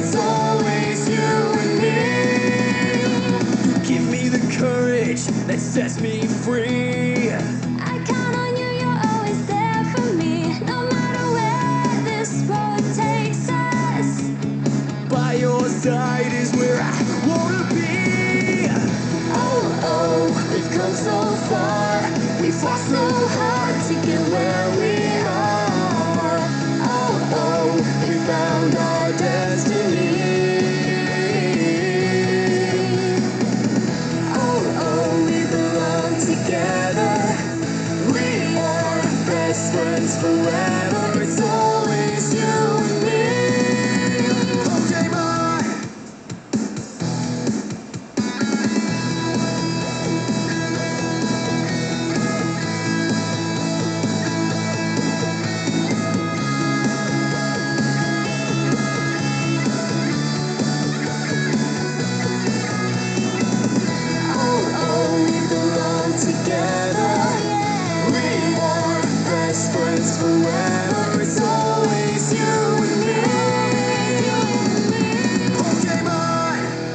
it's always you and me. You give me the courage that sets me free. I count on you, you're always there for me. No matter where this road takes us, By your side is where I wanna be. oh, oh, we've come so far. We fought so hard to get where we are. Oh, oh, we found our destiny. Oh, oh, we belong together. We are best friends forever. It's always you and me. Okay, bye. Oh, oh, we belong together. We are best friends forever. It's always you and me. Okay, bye.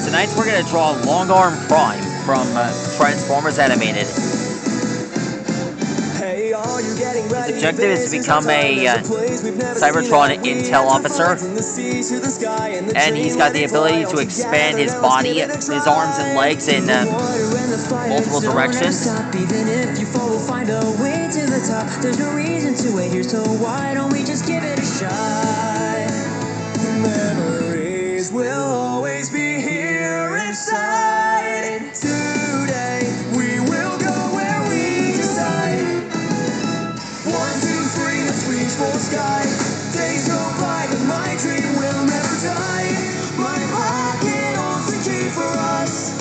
Tonight we're going to draw Longarm Prime from Transformers Animated. Hey, are you getting ready? His objective is to become a Cybertron intel officer, and he's got the ability to expand his body, his arms and legs in multiple directions. Even if you fall, we'll find a way to the top. There's no reason to wait here, so why don't we just give it a shot? Memories will always be here inside. Today we will go where we decide. 1, 2, 3, let's reach for the sky. Days go by, but my dream will never die. My pocket holds the key for us.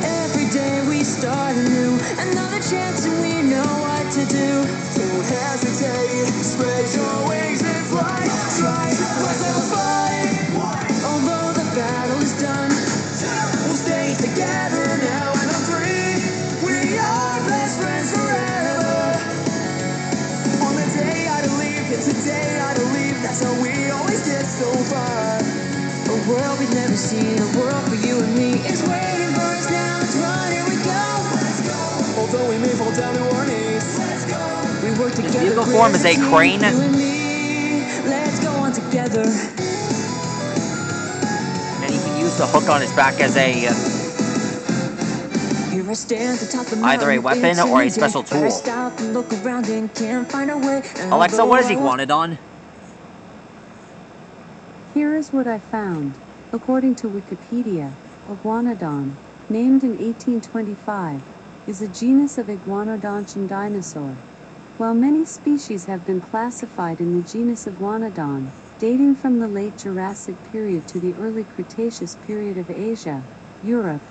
Every day we start anew, another chance and we know what to do. Don't hesitate, spread your wings and fly. Try, let's never fight. Although the battle is done, We'll stay together now and I'm free. We are best friends forever. On the day I believe, and today I believe. That's how we always get so far. a world we've never seen, a world for you and me is waiting for us now. Let's run, here we go. Although we may fall down to our knees, We work together. vehicle form is a we're crane. You and me. Let's go on together. And he can use the hook on his back as a Here I stand atop the either a mountain, weapon or a intimidated, special but I tool. stop and look around and can't find a way. And Alexa, what is although I won't Iguanodon? Here is what I found. According to Wikipedia, Iguanodon, named in 1825, is a genus of iguanodontian dinosaur. While many species have been classified in the genus Iguanodon, dating from the late Jurassic period to the early Cretaceous period of Asia, Europe,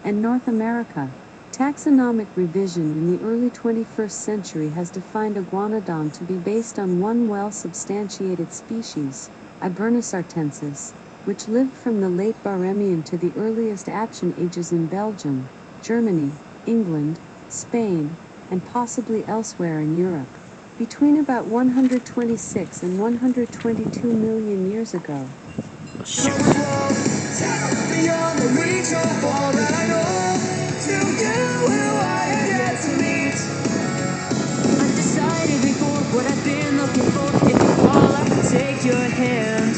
and North America, taxonomic revision in the early 21st century has defined Iguanodon to be based on one well-substantiated species, Ibernus artensis, which lived from the late Barremian to the earliest Aptian ages in Belgium, Germany, England, Spain, and possibly elsewhere in Europe, between about 126 and 122 million years ago. Shoot. beyond the reach of all that I know. To you who I have yet to meet. undecided before what I've been looking for. If you fall, I can take your hand.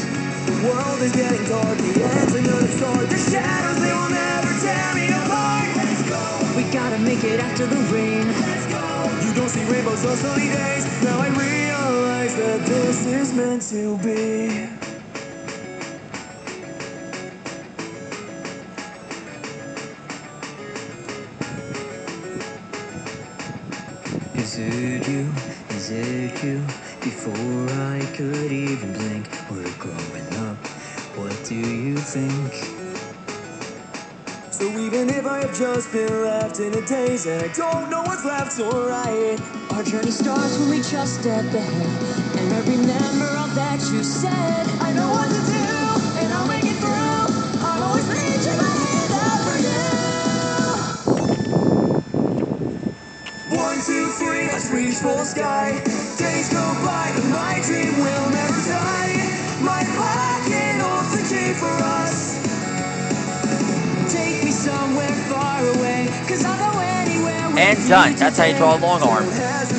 The world is getting dark, the end's another start. The shadows, they will never tear me apart. Let's go. We gotta make it after the rain. Let's go. You don't see rainbows on sunny days. Now I realize that this is meant to be. Is it you? Is it you? Before I could even blink, we're growing up. What do you think? So even if I have just been left in a daze and I don't know what's left or right, Our journey starts when we just step ahead. And I remember all that you said. I know what to do and I'll make it through. 1, 2, 3, let's reach for the sky. Days go by, but my dream will never die. My pocket holds the key for us. Take me somewhere far away, 'cause I'll go anywhere with And you done. That's how you draw a long arm. today.